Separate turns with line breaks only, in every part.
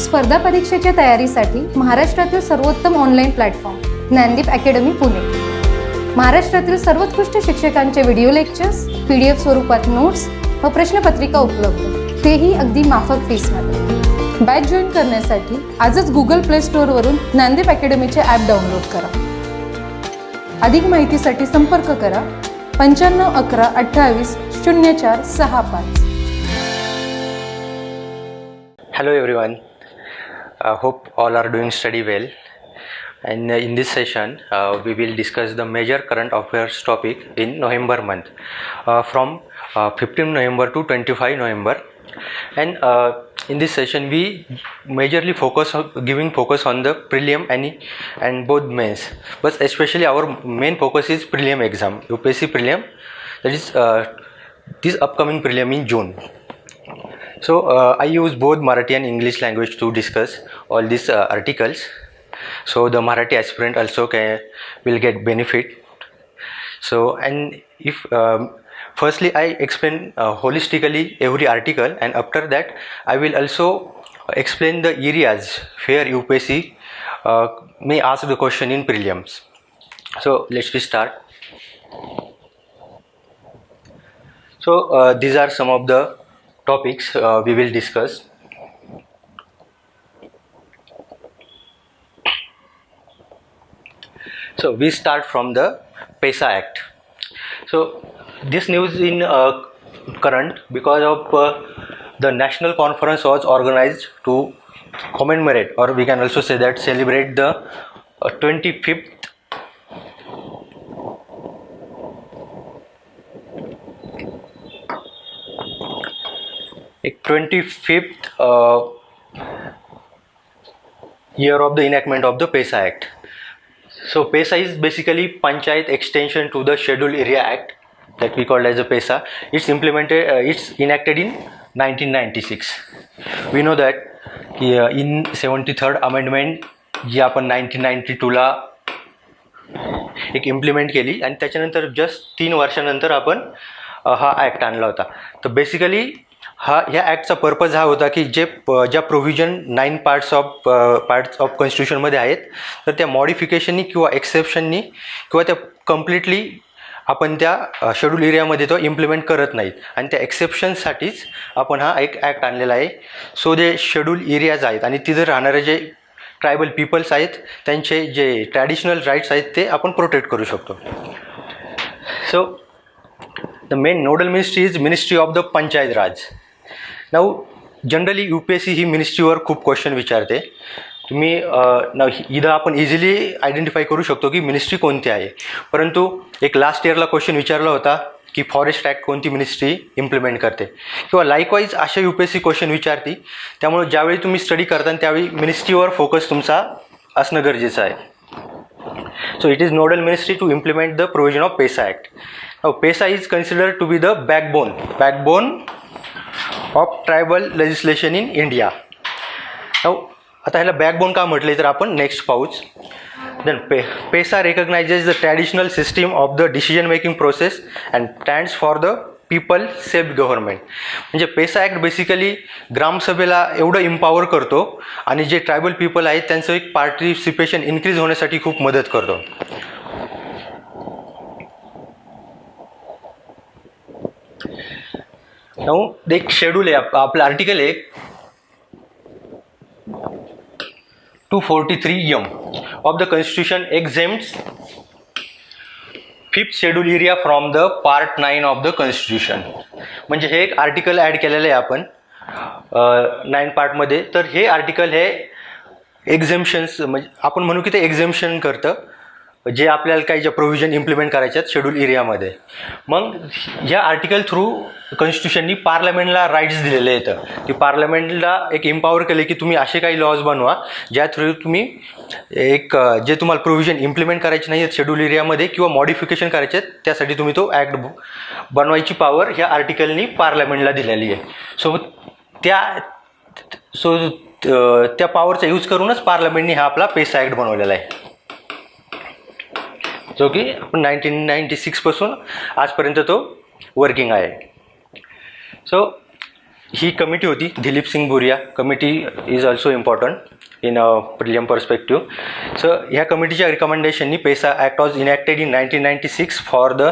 स्पर्धा परीक्षेच्या तयारीसाठी महाराष्ट्रातील सर्वोत्तम online platform Dnyandeep academy Pune. महाराष्ट्रातील सर्वोत्कृष्ट शिक्षकांचे व्हिडिओ लेक्चर्स, PDF स्वरूपात नोट्स व प्रश्नपत्रिका उपलब्ध, तेही अगदी माफक फीसमध्ये. बॅच जॉईन करण्यासाठी आजच गुगल प्ले स्टोअरवरून ज्ञानदीप अकॅडमीचे ॲप डाउनलोड करा. अधिक माहितीसाठी संपर्क करा 95 11 28 04 65.
Hello everyone, hope all are doing study well, and in this session we will discuss the major current affairs topic in November month from 15 November to 25 November, and in this session we majorly giving focus on the prelim and both mains, but especially our main focus is prelim exam, UPSC prelim, that is this upcoming prelim in June. So I use both Marathi and English language to discuss all these articles, so the Marathi aspirant also will get benefit. So, and if firstly I explain holistically every article, and after that I will also explain the areas where UPSC may ask the question in prelims. So let's start. So these are some of the topics we will discuss. So we start from the PESA Act. So this news in current because of the national conference was organized to commemorate, or we can also say that celebrate the 25th year of the enactment of the PESA Act. So PESA is basically Panchayat extension to the Scheduled Area Act that we call as the PESA. It's enacted in 1996. We know that in 73rd amendment जी आपण 1992 ला एक implement केली, आणि त्याच्यानंतर just 3 वर्षानंतर आपण हा act आणला होता. तर बेसिकली ह्या ॲक्टचा पर्पज हा होता की ज्या प्रोव्हिजन 9 पार्ट्स ऑफ कॉन्स्टिट्यूशनमध्ये आहेत, तर त्या मॉडिफिकेशननी किंवा एक्सेप्शननी किंवा त्या कम्प्लिटली आपण त्या शेड्यूल एरियामध्ये तो इम्प्लिमेंट करत नाहीत, आणि त्या एक्सेप्शनसाठीच आपण हा एक ॲक्ट आणलेला आहे. सो जे शेड्यूल एरियाज आहेत आणि तिथे राहणारे जे ट्रायबल पीपल्स आहेत त्यांचे जे ट्रॅडिशनल राईट्स आहेत ते आपण प्रोटेक्ट करू शकतो. So the main nodal ministry is ministry of the panchayat Raj. Now generally UPSC ही मिनिस्ट्रीवर खूप क्वेश्चन विचारते. तुम्ही इथं आपण इझिली आयडेंटिफाय करू शकतो की मिनिस्ट्री कोणती आहे, परंतु एक लास्ट इयरला क्वेश्चन विचारला होता की फॉरेस्ट ॲक्ट कोणती मिनिस्ट्री इम्प्लिमेंट करते, किंवा लाईकवाईज अशा UPSC क्वेश्चन विचारते. त्यामुळे ज्यावेळी तुम्ही स्टडी करता त्यावेळी मिनिस्ट्रीवर फोकस तुमचा असणं गरजेचं आहे. So it is nodal ministry to implement the provision of PESA Act. Now PESA is considered to be the backbone of tribal legislation in India. Now आता ह्याला बॅकबोन का म्हटले तर आपण नेक्स्ट पाहूच. Then PESA recognizes the traditional system of the decision making process and stands for the people self government. म्हणजे PESA act basically ग्रामसभेला एवढं इम्पॉवर करतो आणि जे ट्रायबल पीपल आहेत त्यांचं एक पार्टिसिपेशन इन्क्रीज होण्यासाठी खूप मदत करतो. एक शेड्यूल आहे आपलं, आर्टिकल आहे 243M of the Constitution exempts 5th schedule area from the part 9 of the Constitution. म्हणजे हे एक आर्टिकल ॲड केलेलं आहे आपण 9 पार्टमध्ये. तर हे आर्टिकल हे एक्झेम्पशन्स म्हणजे आपण म्हणू की ते एक्झेम्पशन करतं जे आपल्याला काही ज्या प्रोव्हिजन इम्प्लिमेंट करायच्या आहेत शेड्यूल एरियामध्ये. मग ह्या आर्टिकल थ्रू कॉन्स्टिट्यूशननी पार्लमेंटला राईट्स दिलेले आहेत की पार्लमेंटला एक एम्पॉवर केले की तुम्ही असे काही लॉज बनवा ज्या थ्रू तुम्ही एक जे तुम्हाला प्रोव्हिजन इम्प्लिमेंट करायचे नाही आहेत शेड्यूल एरियामध्ये किंवा मॉडिफिकेशन करायचे आहेत त्यासाठी तुम्ही तो ॲक्ट बनवायची पॉवर ह्या आर्टिकलनी पार्लमेंटला दिलेली आहे. त्या पॉवरचा यूज करूनच पार्लमेंटनी हा आपला PESA ॲक्ट बनवलेला आहे, जो की आपण 1996 पासून आजपर्यंत तो वर्किंग आहे. सो ही कमिटी होती, Dilip Singh Bhuria committee is also important in a prelim perspective. So ह्या कमिटीच्या रिकमेंडेशननी PESA act was enacted in 1996 for the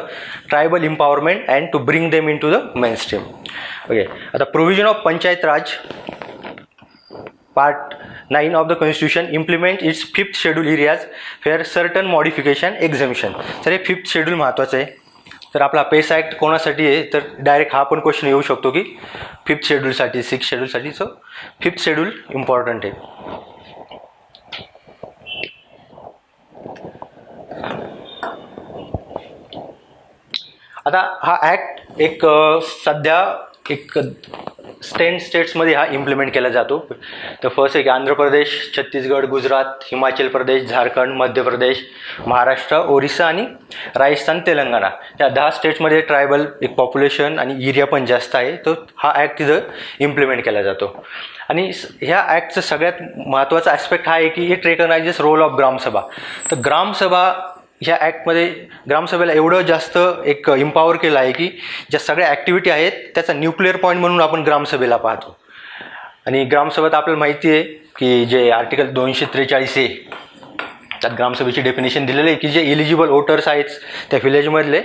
tribal empowerment and to bring them into the mainstream. Okay, आता provision of panchayat raj part 9 of the constitution implement its 5th schedule areas where certain modification exemption. तर हे 5th schedule महत्त्वाचं आहे. तर आपला PESA act कोणासाठी आहे, तर डायरेक्ट हा पण क्वेश्चन येऊ शकतो की 5th शेड्यूलसाठी, 6th शेड्यूलसाठी. सो 5th शेड्यूल इम्पॉर्टंट आहे. आता हा ॲक्ट एक सध्या एक 10 स्टेट्समध्ये हा इम्प्लिमेंट केला जातो. तर फर्स्ट आहे की आंध्र प्रदेश, छत्तीसगड, गुजरात, हिमाचल प्रदेश, झारखंड, मध्य प्रदेश, महाराष्ट्र, ओरिसा आणि राजस्थान, तेलंगणा या 10 स्टेट्समध्ये ट्रायबल एक पॉप्युलेशन आणि एरिया पण जास्त आहे. तर हा ॲक्ट तिथं इम्प्लिमेंट केला जातो. आणि ह्या ॲक्टचं सगळ्यात महत्त्वाचा ॲस्पेक्ट हा आहे की इट रेकग्नायझेस रोल ऑफ ग्रामसभा. तर ग्रामसभा ह्या ॲक्टमध्ये ग्रामसभेला एवढं जास्त एक इम्पॉवर केलं आहे की ज्या सगळ्या ॲक्टिव्हिटी आहेत त्याचा न्यूक्लिअर पॉईंट म्हणून आपण ग्रामसभेला पाहतो. आणि ग्रामसभेत आपल्याला माहिती आहे की जे आर्टिकल 243A त्यात ग्रामसभेची डेफिनेशन दिलेलं आहे की जे एलिजिबल वोटर्स आहेत त्या विलेजमधले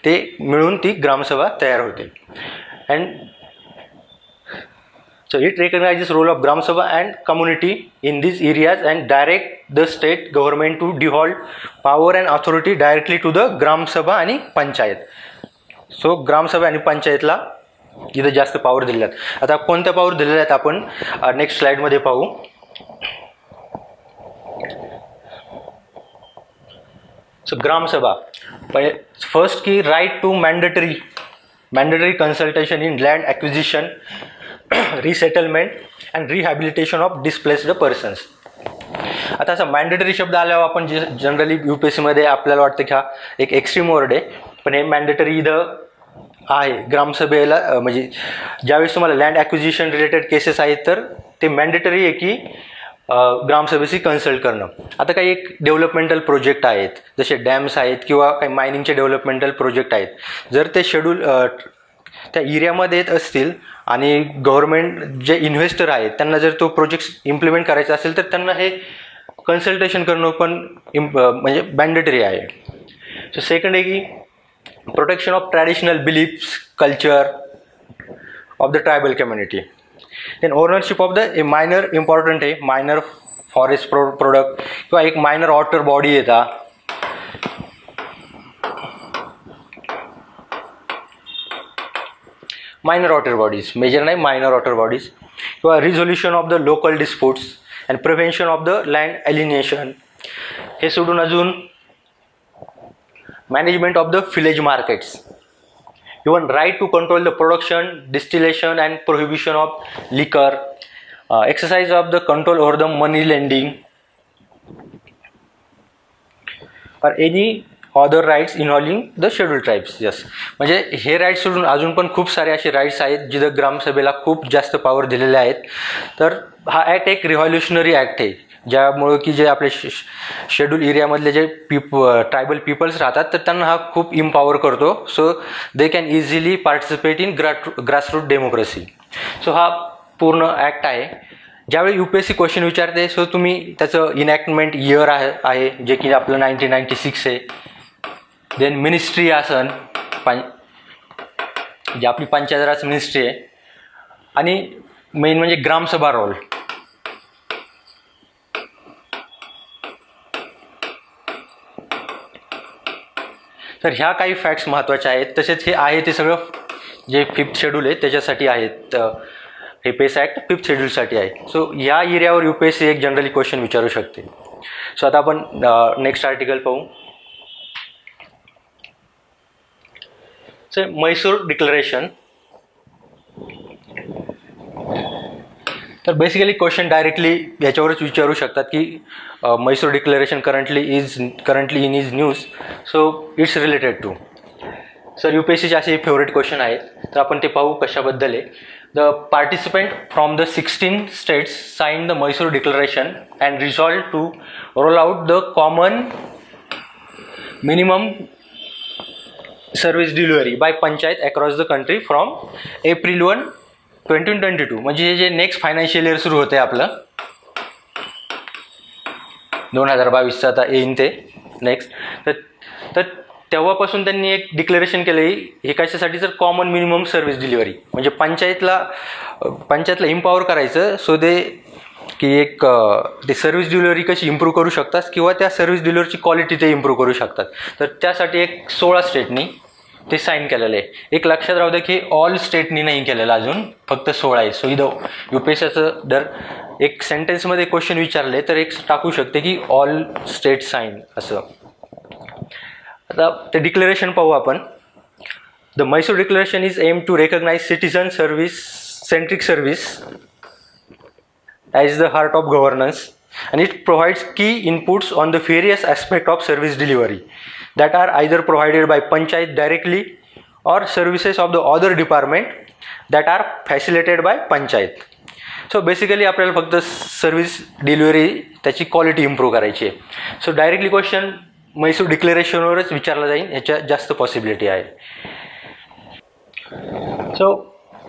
ते मिळून ती ग्रामसभा तयार होते. And so it recognizes role of Gram Sabha and community in these areas and direct the state government to devolve power and authority directly to the Gram Sabha आणि पंचायत. सो ग्रामसभा आणि पंचायतला इथं जास्त पॉवर दिलेल्या आहेत. आता कोणत्या पॉवर दिलेल्या आहेत आपण नेक्स्ट स्लाइडमध्ये पाहू. सो ग्रामसभा फर्स्ट की right to mandatory consultation in land acquisition, resettlement and rehabilitation of displaced persons. आता असा मॅन्डेटरी शब्द आल्यावर आपण जनरली UPSCमध्ये आपल्याला वाटतं की हा एक एक्स्ट्रीम वर्ड आहे, पण हे मॅन्डेटरी इथं आहे ग्रामसभेला. म्हणजे ज्यावेळेस तुम्हाला लँड ॲक्विजिशन रिलेटेड केसेस आहेत तर ते मॅन्डेटरी आहे की ग्रामसभेशी कन्सल्ट करणं. आता काही एक डेव्हलपमेंटल प्रोजेक्ट आहेत, जसे डॅम्स आहेत किंवा काही मायनिंगचे डेव्हलपमेंटल प्रोजेक्ट आहेत, जर ते शेड्यूल त्या एरियामध्ये येत असतील आणि गव्हर्मेंट जे इन्व्हेस्टर आहेत त्यांना जर तो प्रोजेक्ट इम्प्लिमेंट करायचा असेल तर त्यांना हे कन्सल्टेशन करणं पण म्हणजे मॅन्डेटरी आहे. सो सेकंड आहे की protection of traditional beliefs, culture of the tribal community. Then ownership of the minor important आहे, मायनर फॉरेस्ट प्रोडक्ट किंवा एक मायनर वॉटर बॉडी येतात. मायनर वॉटर बॉडीज, मेजर नाही, मायनर वॉटर बॉडीज किंवा resolution of the local disputes and prevention of the land alienation. हे सोडून अजून management of the village markets, even right to control the production, distillation and prohibition of liquor, exercise of the control over the money lending or any other rights involving the scheduled tribes. Yes, म्हणजे हे rights सोडून अजून पण खूप सारे असे rights आहेत जिथं ग्रामसभेला खूप जास्त पॉवर दिलेले आहेत. तर हा ॲक्ट एक रिव्हॉल्युशनरी ॲक्ट आहे, ज्यामुळं की जे आपले शेड्यूल एरियामधले जे ट्रायबल पीपल्स राहतात तर त्यांना हा खूप इम्पॉवर करतो. So they can easily participate in grassroot democracy. So हा पूर्ण ॲक्ट आहे. ज्यावेळी UPSC क्वेश्चन विचारते सो तुम्ही त्याचं इनॅक्टमेंट इयर आहे जे की आपलं 1996 आहे. देन मिनिस्ट्री आसन जे आपली पंचायत राज मिनिस्ट्री आहे. आणि मेन म्हणजे ग्रामसभा रोल. तर ह्या काही फॅक्ट्स महत्त्वाच्या आहेत. तसेच हे आहे ते सगळं जे 5th शेड्यूल आहे त्याच्यासाठी आहेत. हे पेसा ॲक्ट 5th शेड्यूलसाठी आहे. सो या एरियावर UPSC एक जनरली क्वेश्चन विचारू शकते. सो आता आपण नेक्स्ट आर्टिकल पाहू. So Mysore declaration. तर बेसिकली क्वेश्चन डायरेक्टली याच्यावरच विचारू शकतात की Mysore declaration currently in is news. So it's related to. Sir UPSCचे असे फेवरेट क्वेश्चन आहेत, तर आपण ते पाहू कशाबद्दल आहे. The participant from the 16 states signed the Mysore Declaration and resolved to roll out the common minimum service delivery by panchayat across the country from April 1, 2022 म्हणजे हे जे नेक्स्ट फायनान्शियल इयर सुरू होते आपलं 2022 आता येईन ते नेक्स्ट, तर तेव्हापासून त्यांनी एक डिक्लेरेशन केलं हे कशासाठी, जर कॉमन मिनिमम सर्व्हिस डिलिव्हरी म्हणजे पंचायतला इम्पॉवर करायचं सो दे की एक ते सर्व्हिस डिलिव्हरी कशी इम्प्रूव्ह करू शकतात किंवा त्या सर्व्हिस डिलिव्हरीची क्वालिटी ते इम्प्रूव्ह करू शकतात. तर त्यासाठी एक 16 स्टेटनी ते साईन केलेलं आहे. एक लक्षात राहू द्या की ऑल स्टेटनी नाही केलेलं अजून, फक्त 16 आहे. सो इथं UPSCचं दर एक सेंटेन्समध्ये क्वेश्चन विचारले तर एक टाकू शकते की ऑल स्टेट साईन असं. आता ते डिक्लेरेशन पाहू आपण. The Mysore declaration is aim to recognize citizen service centric service as the heart of governance, and it provides key inputs on the various aspects of service delivery that are either provided by panchayat directly or services of the other department that are facilitated by panchayat. So basically आपल्याला फक्त service delivery त्याची quality improve करायची आहे. So directly question Mysore डिक्लेरेशनवरच विचारला जाईल, ह्याच्या जास्त possibility आहे. सो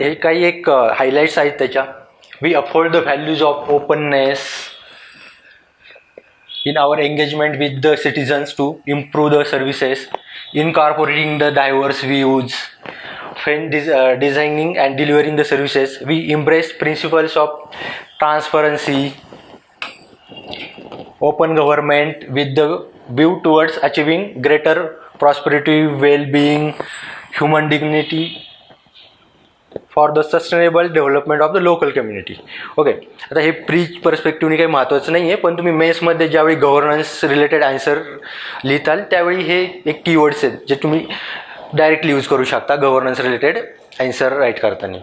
हे काही एक हायलाईट्स आहेत त्याच्या. We uphold the values of openness in our engagement with the citizens to improve the services, incorporating the diverse views when designing and delivering the services. We embrace principles of transparency, open government with the view towards achieving greater prosperity, well-being, human dignity for the sustainable development of the local community. Okay, आता हे pre पर्स्पेक्टिव्हनी काही महत्त्वाचं नाही आहे, पण तुम्ही मेन्समध्ये ज्यावेळी governance related answer लिहिताल त्यावेळी हे एक कीवर्ड्स आहेत जे तुम्ही डायरेक्टली यूज करू शकता गव्हर्नन्स रिलेटेड आन्सर राईट करताना.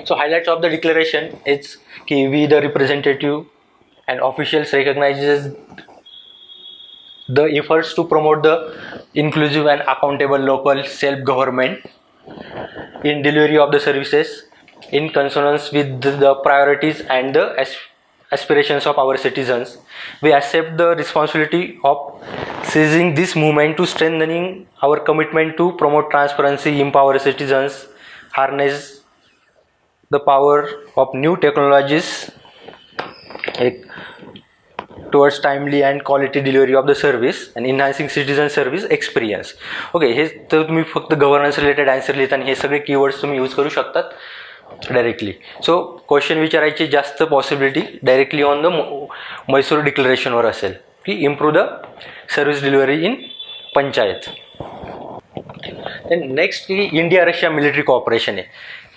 So highlights of the declaration is की we the representative and officials recognizes the efforts to promote the inclusive and accountable local self government in delivery of the services in consonance with the priorities and the aspirations of our citizens. We accept the responsibility of seizing this movement to strengthening our commitment to promote transparency, empower citizens, harness the power of new technologies towards timely and quality delivery of the service and enhancing citizen service experience. Okay, हे तर तुम्ही फक्त governance related answer लिहिताना हे सगळे keywords तुम्ही use करू शकतात डायरेक्टली. सो क्वेश्चन विचारायची जास्त possibility directly on the Mysore डिक्लेरेशनवर असेल की improve the service delivery in panchayat. Next की इंडिया रशिया मिलिटरी कॉपरेशन आहे.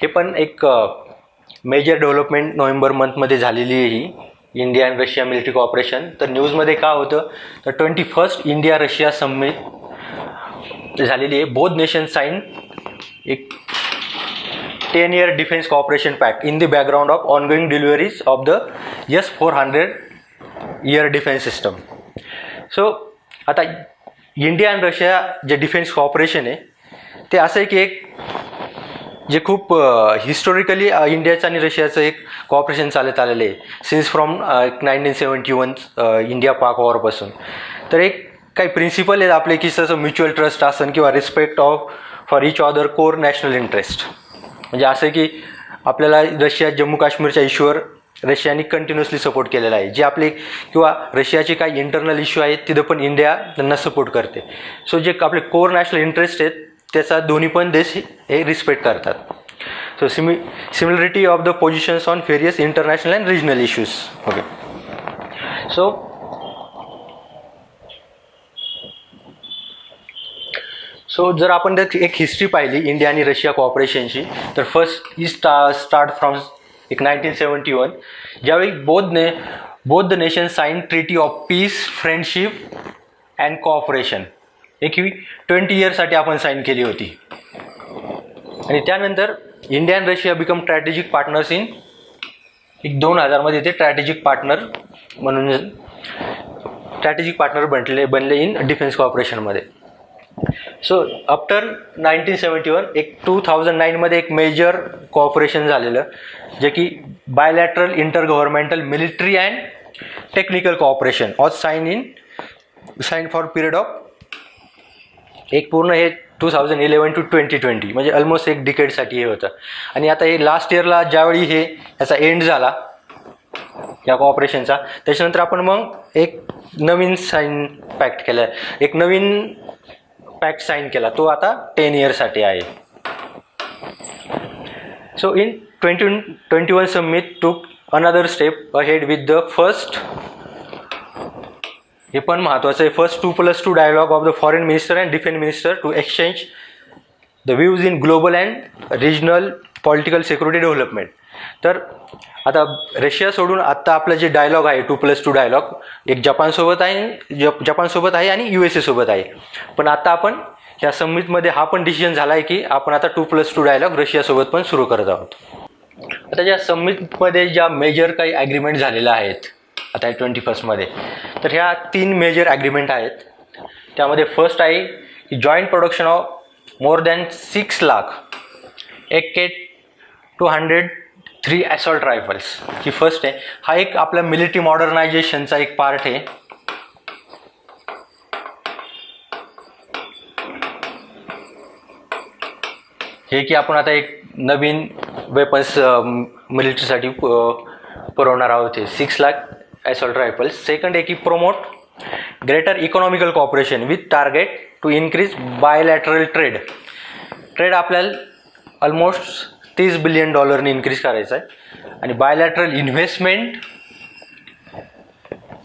हे पण एक मेजर डेव्हलपमेंट नोव्हेंबर मंथमध्ये झालेली आहे ही India and Russia military cooperation. तर न्यूजमध्ये काय होतं तर 21st इंडिया रशिया समिट झालेली आहे. बोथ नेशन साइन एक 10-year defence cooperation pact in the background of ongoing deliveries of the S-400 air defence system. So आता इंडिया अँड रशिया जे डिफेन्स कॉपरेशन आहे ते असं आहे की एक जे खूप हिस्टॉरिकली इंडियाचं आणि रशियाचं एक कॉपरेशन चालत आलेलं आहे सिन्स फ्रॉम 1971 इंडिया पाक वॉरपासून. तर एक काही प्रिन्सिपल आहेत आपले की जसं म्युच्युअल ट्रस्ट असन किंवा respect of for each other core national interest. म्हणजे असं की आपल्याला रशिया जम्मू काश्मीरच्या इश्यूवर रशियाने कंटिन्युअसली सपोर्ट केलेला आहे. जे आपले किंवा रशियाचे काही इंटरनल इश्यू आहेत तिथं पण इंडिया त्यांना सपोर्ट करते. सो जे आपले कोर नॅशनल इंटरेस्ट आहेत त्याचा दोन्ही पण देश हे रिस्पेक्ट करतात. So similarity of the positions on various international and regional issues. Okay, so जर आपण एक हिस्ट्री पाहिली इंडिया आणि रशिया कॉपरेशनची तर फर्स्ट ही स्टार्ट फ्रॉम एक 1971 ज्यावेळी both the nation sign treaty of peace friendship and cooperation एक 20 इयर्ससाठी आपण साईन केली होती. आणि त्यानंतर India and Russia become strategic partners in 2000 ते स्ट्रॅटेजिक पार्टनर म्हणून स्ट्रॅटेजिक पार्टनर बनले इन डिफेन्स कॉपरेशनमध्ये. सो आफ्टर 1971 एक 2009 एक मेजर कॉपरेशन झालेलं जे की bilateral inter governmental military and technical cooperation was sign for period of एक पूर्ण हे 2011 to 2020 म्हणजे ऑलमोस्ट एक डिकेडसाठी हे होतं. आणि आता हे लास्ट इयरला ज्यावेळी हे याचा एंड झाला या कॉपरेशनचा, त्याच्यानंतर आपण मग एक नवीन पॅक्ट केला, एक नवीन पॅक्ट साईन केला, तो आता 10 इयर्ससाठी आहे. So in 2021 summit took another step ahead with the first, हे पण महत्त्वाचं आहे, first 2+2 dialogue of the foreign minister and defence minister to exchange the views in global and regional political security development. तर आता रशिया सोडून आत्ता आपलं जे डायलॉग आहे 2+2 डायलॉग, एक जपानसोबत आहे आणि USA सोबत आहे. पण आता आपण ह्या समिटमध्ये हा पण डिसिजन झाला आहे की आपण आता 2+2 डायलॉग रशियासोबत पण सुरू करत आहोत. आता ज्या समिटमध्ये ज्या मेजर काही ॲग्रीमेंट झालेल्या आहेत आता 21मध्ये, तर ह्या 3 मेजर ॲग्रीमेंट आहेत. त्यामध्ये फर्स्ट आहे की joint production of more than 6 lakh AK-203 assault rifles, he first आहे. हा एक आपल्या मिलिटरी मॉडर्नायझेशनचा एक पार्ट आहे. हे की आपण आता एक नवीन वेपन्स मिलिटरीसाठी पुरवणार आहोत, हे 6 लाख असॉल्ट रायफल्स. सेकंड आहे की promote greater economical cooperation with target to increase bilateral trade. Trade आपल्याला ऑलमोस्ट $30 बिलियन इन्क्रीज करायचं आहे. आणि बायलॅटरल इन्व्हेस्टमेंट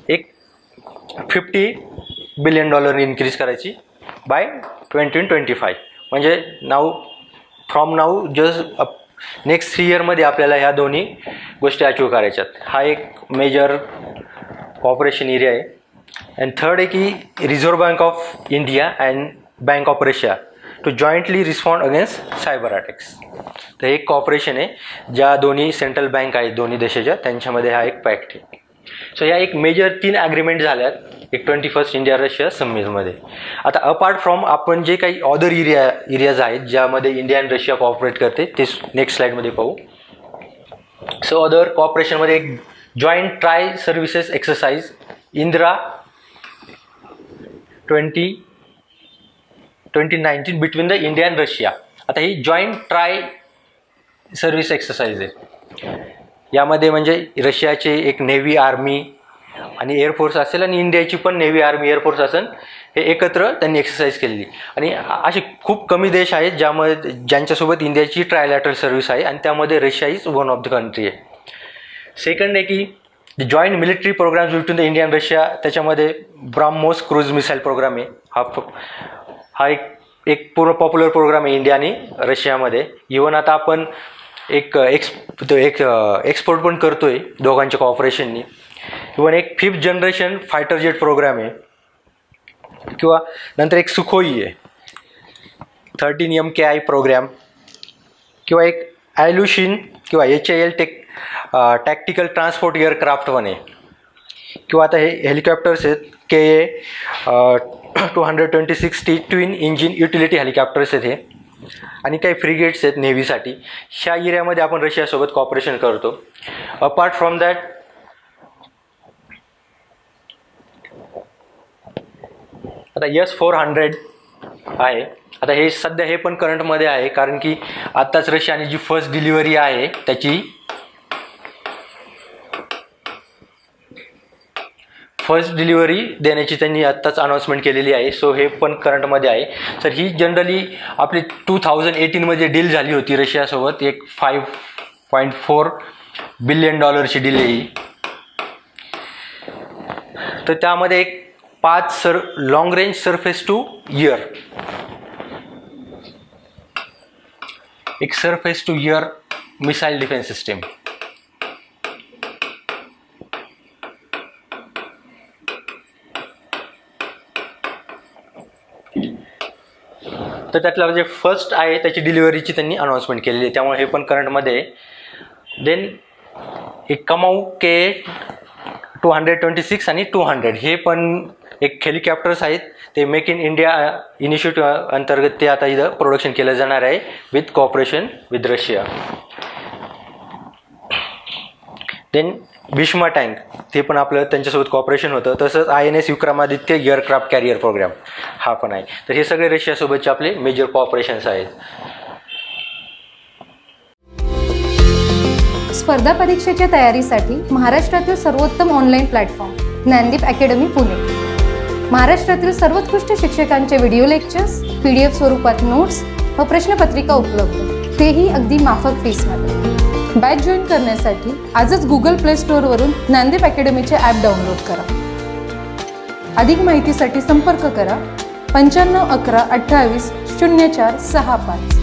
एक $50 बिलियन इन्क्रीज करायची बाय 2025. म्हणजे फ्रॉम नाऊ जस्ट नेक्स्ट 3 इयरमध्ये आपल्याला ह्या दोन्ही गोष्टी अचीव करायच्यात. हा एक मेजर कॉपरेशन एरिया आहे. अँड थर्ड आहे की reserve bank of India and bank of Russia to jointly respond against cyber attacks. तर एक कॉपरेशन आहे ज्या दोन्ही सेंट्रल बँक आहेत दोन्ही देशाच्या, त्यांच्यामध्ये हा एक पॅक्ट आहे. सो या एक मेजर 3 ॲग्रीमेंट झाल्यात एक 21st इंडिया रशिया समिटमध्ये. आता अपार्ट फ्रॉम आपण जे काही अदर एरियाज आहेत ज्यामध्ये इंडिया आणि रशिया कॉपरेट करते ते नेक्स्ट स्लाईडमध्ये पाहू. सो अदर कॉपरेशनमध्ये एक joint try services exercise Indira 2019 between the India and Russia. आता ही जॉईंट ट्राय सर्व्हिस एक्सरसाइज आहे. यामध्ये म्हणजे रशियाचे एक नेव्ही आर्मी आणि एअरफोर्स असेल आणि इंडियाची पण नेव्ही आर्मी एअरफोर्स असेल, हे एकत्र त्यांनी एक्सरसाइज केलेली. आणि असे खूप कमी देश आहेत ज्यांच्यासोबत इंडियाची ट्रायलॅटरल सर्व्हिस आहे आणि त्यामध्ये Russia is one of the country आहे. सेकंड आहे की joint military programmes between the India and Russia, त्याच्यामध्ये ब्राह्मोस क्रूज मिसाईल प्रोग्राम आहे. हा एक पूर्ण पॉप्युलर प्रोग्राम आहे इंडिया आणि रशियामध्ये. इवन आता आपण एक एक्सपोर्ट पण करतोय दोघांच्या कॉपरेशननी. इवन एक 5th generation fighter jet programme आहे, किंवा नंतर एक सुखोई आहे 13 MKI प्रोग्राम, किंवा एक ॲल्युशिन किंवा HAL टॅक्टिकल ट्रान्सपोर्ट एअरक्राफ्ट पण आहे. किंवा आता हे हेलिकॉप्टर्स आहेत KA-226T twin engine utility helicopters आहेत हे. आणि काही फ्रिगेट्स आहेत नेव्हीसाठी. ह्या एरियामध्ये आपण रशियासोबत कॉपरेशन करतो. अपार्ट फ्रॉम दॅट आता S-400 आहे. आता हे सध्या हे पण करंटमध्ये आहे, कारण की आत्ताच रशियाने जी फर्स्ट डिलिव्हरी आहे त्याची फर्स्ट डिलिव्हरी देण्याची त्यांनी आत्ताच अनाऊन्समेंट केलेली आहे. सो हे पण करंटमध्ये आहे. तर ही जनरली आपली 2018मध्ये डील झाली होती रशियासोबत, एक $5.4 बिलियन डील आहे ही. तर त्यामध्ये एक 5 long range surface to air, एक surface to air missile defence system. तर त्यातलं जे फर्स्ट आहे त्याची डिलिव्हरीची त्यांनी अनाऊन्समेंट केलेली आहे, त्यामुळे हे पण करंटमध्ये आहे. देन एक कमाऊ KA-226 आणि 200 हे पण एक हेलिकॉप्टर्स आहेत. ते मेक इन इंडिया इनिशिएटिव्ह अंतर्गत ते आता इथं प्रोडक्शन केलं जाणार आहे with cooperation with Russia. Then Bhishma tank, ते पण आपलं त्यांच्यासोबत कॉपरेशन होतं. तसंच INS Vikramaditya aircraft carrier programme, हा पण आहे. तर हे सगळे रशियासोबतचे आपले मेजर कॉपरेशन्स आहेत.
स्पर्धा परीक्षेच्या तयारीसाठी महाराष्ट्रातील सर्वोत्तम online platform Dnyandeep academy Pune. महाराष्ट्रातील सर्वोत्कृष्ट शिक्षकांचे व्हिडिओ लेक्चर्स, PDF स्वरूपात नोट्स व प्रश्नपत्रिका उपलब्ध, तेही अगदी माफक फीसमध्ये. बॅच जॉईन करण्यासाठी आजच गुगल प्ले स्टोअरवरून ज्ञानदीप अकॅडमीचे ॲप डाउनलोड करा. अधिक माहितीसाठी संपर्क करा 95 11 28 04 65.